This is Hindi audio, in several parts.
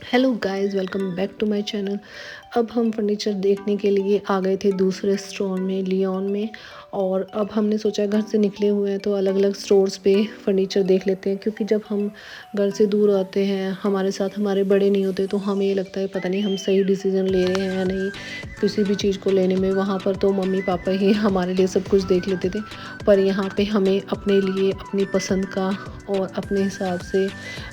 Hello guys, welcome back to my channel. अब हम फर्नीचर देखने के लिए आ गए थे दूसरे स्टोर में, लियोन में। और अब हमने सोचा घर से निकले हुए हैं तो अलग अलग स्टोर्स पे फर्नीचर देख लेते हैं, क्योंकि जब हम घर से दूर आते हैं, हमारे साथ हमारे बड़े नहीं होते, तो हमें ये लगता है पता नहीं हम सही डिसीज़न ले रहे हैं या नहीं किसी भी चीज़ को लेने में। वहाँ पर तो मम्मी पापा ही हमारे लिए सब कुछ देख लेते थे, पर यहाँ पे हमें अपने लिए अपनी पसंद का और अपने हिसाब से,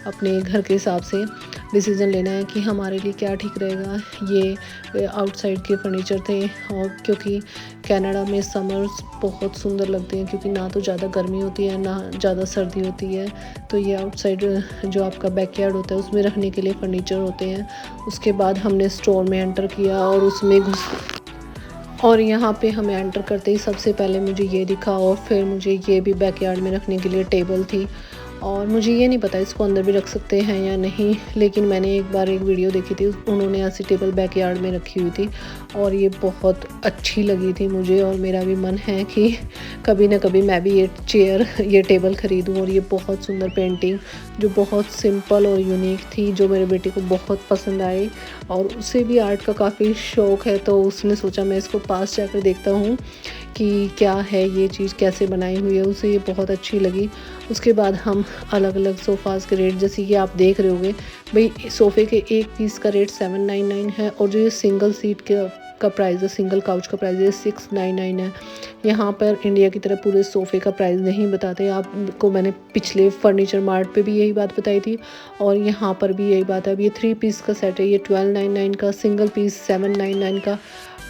अपने घर के हिसाब से डिसीज़न लेना है कि हमारे लिए क्या ठीक रहेगा। ये आउटसाइड के फर्नीचर थे, और क्योंकि कनाडा में समर्स बहुत सुंदर लगते हैं, क्योंकि ना तो ज़्यादा गर्मी होती है ना ज़्यादा सर्दी होती है। तो ये आउटसाइड जो आपका बैकयार्ड होता है उसमें रखने के लिए फ़र्नीचर होते हैं। उसके बाद हमने स्टोर में एंटर किया और उसमें घुस और यहाँ पे हमें एंटर करते ही सबसे पहले मुझे ये दिखा, और फिर मुझे ये भी बैकयार्ड में रखने के लिए टेबल थी। और मुझे ये नहीं पता इसको अंदर भी रख सकते हैं या नहीं, लेकिन मैंने एक बार एक वीडियो देखी थी, उन्होंने ऐसी टेबल बैकयार्ड में रखी हुई थी और ये बहुत अच्छी लगी थी मुझे। और मेरा भी मन है कि कभी ना कभी मैं भी ये टेबल ख़रीदूँ। और ये बहुत सुंदर पेंटिंग जो बहुत सिंपल और यूनिक थी, जो मेरे बेटे को बहुत पसंद आई। और उसे भी आर्ट का काफ़ी शौक़ है, तो उसने सोचा मैं इसको पास जाकर देखता हूँ कि क्या है ये चीज़, कैसे बनाई हुई है। उसे ये बहुत अच्छी लगी। उसके बाद हम अलग अलग सोफ़ाज़ के रेट, जैसे कि आप देख रहे होंगे भाई, सोफ़े के एक पीस का रेट 799 है, और जो ये सिंगल सीट का प्राइस है, सिंगल काउच का प्राइस है 699 है। यहाँ पर इंडिया की तरह पूरे सोफ़े का प्राइस नहीं बताते आपको। मैंने पिछले फर्नीचर मार्ट पे भी यही बात बताई थी, और यहाँ पर भी यही बात है। अब ये 3 पीस का सेट है, ये 1299 का, सिंगल पीस 799 का,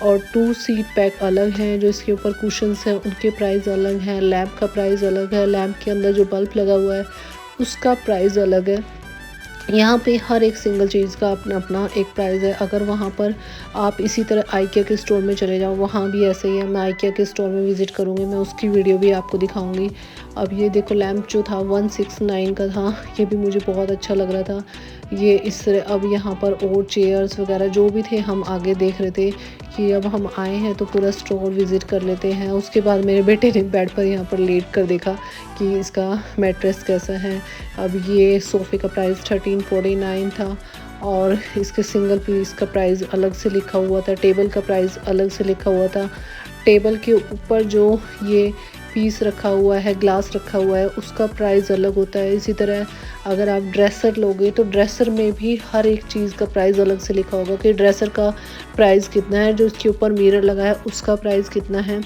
और 2 सीट पैक अलग हैं। जो इसके ऊपर कुशन्स हैं उनके प्राइस अलग हैं, लैम्प का प्राइस अलग है, लैम्प के अंदर जो बल्ब लगा हुआ है उसका प्राइस अलग है। यहाँ पे हर एक सिंगल चीज़ का अपना अपना एक प्राइस है। अगर वहाँ पर आप इसी तरह आइकिया के स्टोर में चले जाओ, वहाँ भी ऐसे ही है। मैं आइकिया के स्टोर में विज़िट करूँगी, मैं उसकी वीडियो भी आपको दिखाऊँगी। अब ये देखो, लैम्प जो था 169 का था, ये भी मुझे बहुत अच्छा लग रहा था। ये इस तरह, अब यहाँ पर और चेयर्स वगैरह जो भी थे, हम आगे देख रहे थे कि अब हम आए हैं तो पूरा स्टोर विज़िट कर लेते हैं। उसके बाद मेरे बेटे ने बेड पर यहाँ पर लेट कर देखा कि इसका मैट्रेस कैसा है। अब ये सोफ़े का प्राइस 1349 था, और इसके सिंगल पीस का प्राइस अलग से लिखा हुआ था, टेबल का प्राइस अलग से लिखा हुआ था। टेबल के ऊपर जो ये पीस रखा हुआ है, ग्लास रखा हुआ है, उसका प्राइस अलग होता है। इसी तरह अगर आप ड्रेसर लोगे तो ड्रेसर में भी हर एक चीज़ का प्राइस अलग से लिखा होगा कि ड्रेसर का प्राइस कितना है, जो इसके ऊपर मिरर लगा है उसका प्राइस कितना है।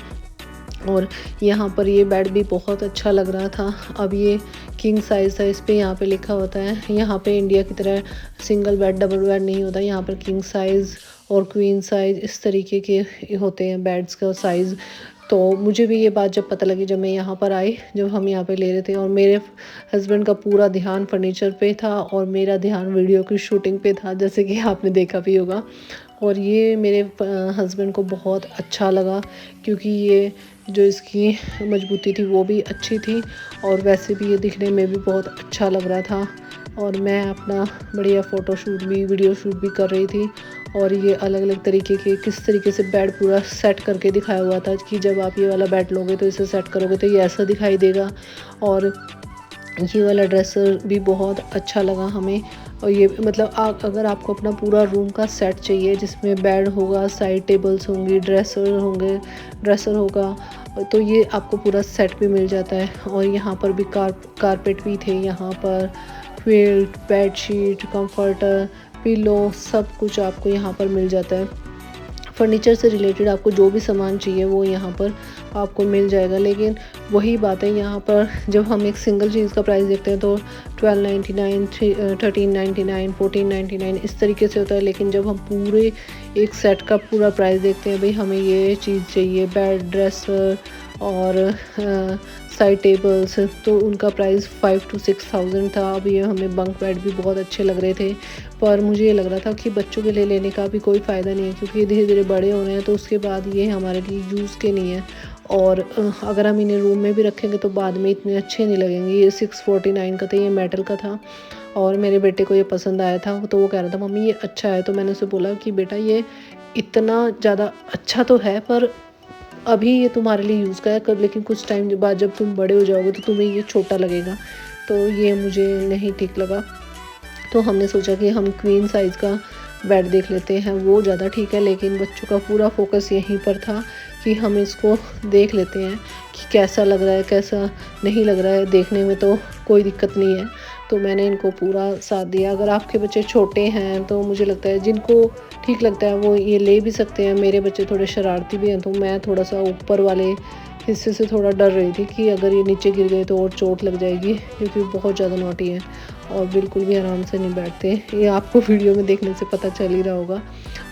और यहाँ पर ये बेड भी बहुत अच्छा लग रहा था। अब ये किंग साइज़ है, इस पे यहाँ पे लिखा होता है। यहाँ पे इंडिया की तरह सिंगल बेड डबल बेड नहीं होता, यहाँ पर किंग साइज़ और क्वीन साइज़ इस तरीके के होते हैं बेड्स का साइज़। तो मुझे भी ये बात जब पता लगी, जब मैं यहाँ पर आई, जब हम यहाँ पे ले रहे थे, और मेरे हस्बैंड का पूरा ध्यान फर्नीचर पे था और मेरा ध्यान वीडियो की शूटिंग पे था, जैसे कि आपने देखा भी होगा। और ये मेरे हस्बैंड को बहुत अच्छा लगा, क्योंकि ये जो इसकी मजबूती थी वो भी अच्छी थी, और वैसे भी ये दिखने में भी बहुत अच्छा लग रहा था। और मैं अपना बढ़िया फ़ोटो शूट भी, वीडियो शूट भी कर रही थी। और ये अलग अलग तरीके के, किस तरीके से बेड पूरा सेट करके दिखाया हुआ था कि जब आप ये वाला बेड लोगे तो इसे सेट करोगे तो ये ऐसा दिखाई देगा। और ये वाला ड्रेसर भी बहुत अच्छा लगा हमें। और ये मतलब अगर आपको अपना पूरा रूम का सेट चाहिए, जिसमें बेड होगा, साइड टेबल्स होंगी, ड्रेसर होगा, तो ये आपको पूरा सेट भी मिल जाता है। और यहाँ पर भी कारपेट भी थे, यहाँ पर क्विल्ट, बेडशीट, कंफर्टर, पिलो, सब कुछ आपको यहाँ पर मिल जाता है। फर्नीचर से रिलेटेड आपको जो भी सामान चाहिए वो यहाँ पर आपको मिल जाएगा। लेकिन वही बात है, यहाँ पर जब हम एक सिंगल चीज़ का प्राइस देखते हैं तो 1299, 1399, 1499 इस तरीके से होता है। लेकिन जब हम पूरे एक सेट का पूरा प्राइस देखते हैं, भाई हमें ये चीज़ चाहिए, बेड, ड्रेसर और साइड टेबल्स, तो उनका प्राइस 5 to 6,000 था। अब ये हमें बंक बेड भी बहुत अच्छे लग रहे थे, पर मुझे ये लग रहा था कि बच्चों के लिए लेने का भी कोई फ़ायदा नहीं है, क्योंकि ये धीरे धीरे बड़े हो रहे हैं, तो उसके बाद ये हमारे लिए यूज़ के नहीं है। और अगर हम इन्हें रूम में भी रखेंगे तो बाद में इतने अच्छे नहीं लगेंगे। ये 649 का था, ये मेटल का था, और मेरे बेटे को ये पसंद आया था, तो वो कह रहा था मम्मी ये अच्छा है। तो मैंने उसे बोला कि बेटा ये इतना ज़्यादा अच्छा तो है, पर अभी ये तुम्हारे लिए यूज़ का है कर, लेकिन कुछ टाइम बाद जब तुम बड़े हो जाओगे तो तुम्हें ये छोटा लगेगा। तो ये मुझे नहीं ठीक लगा। तो हमने सोचा कि हम क्वीन साइज़ का बेड देख लेते हैं, वो ज़्यादा ठीक है। लेकिन बच्चों का पूरा फोकस यहीं पर था कि हम इसको देख लेते हैं कि कैसा लग रहा है, कैसा नहीं लग रहा है। देखने में तो कोई दिक्कत नहीं है, तो मैंने इनको पूरा साथ दिया। अगर आपके बच्चे छोटे हैं तो मुझे लगता है जिनको ठीक लगता है वो ये ले भी सकते हैं। मेरे बच्चे थोड़े शरारती भी हैं, तो मैं थोड़ा सा ऊपर वाले हिस्से से थोड़ा डर रही थी कि अगर ये नीचे गिर गए तो और चोट लग जाएगी, क्योंकि बहुत ज़्यादा नॉटी हैं और बिल्कुल भी आराम से नहीं बैठते। ये आपको वीडियो में देखने से पता चल ही रहा होगा।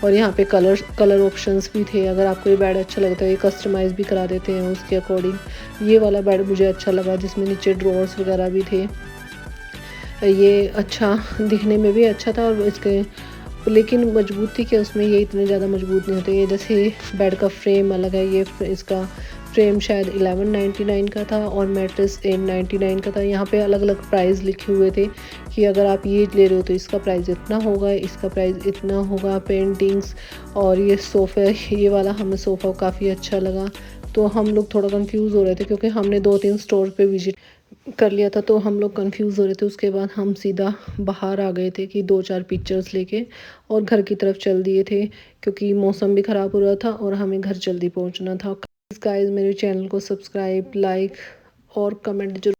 और यहाँ पे कलर ऑप्शंस भी थे, अगर आपको ये बेड अच्छा लगता है ये कस्टमाइज़ भी करा देते हैं उसके अकॉर्डिंग। ये वाला बेड मुझे अच्छा लगा, जिसमें नीचे ड्रॉर्स वगैरह भी थे। ये अच्छा दिखने में भी अच्छा था, और इसके लेकिन मजबूत थी कि उसमें ये इतने ज़्यादा मजबूत नहीं होते। ये जैसे बेड का फ्रेम अलग है, ये इसका फ्रेम शायद 1199 का था और मैट्रेस 899 का था। यहाँ पे अलग अलग प्राइस लिखे हुए थे कि अगर आप ये ले रहे हो तो इसका प्राइस इतना होगा, इसका प्राइस इतना होगा। पेंटिंग्स और ये सोफ़ा, ये वाला हमें सोफ़ा काफ़ी अच्छा लगा। तो हम लोग थोड़ा कंफ्यूज हो रहे थे क्योंकि हमने 2-3 स्टोर पे विजिट कर लिया था, तो हम लोग कंफ्यूज हो रहे थे। उसके बाद हम सीधा बाहर आ गए थे कि 2-4 पिक्चर्स लेके और घर की तरफ चल दिए थे, क्योंकि मौसम भी ख़राब हो रहा था और हमें घर जल्दी पहुंचना था। गाइस, मेरे चैनल को सब्सक्राइब, लाइक और कमेंट जरूर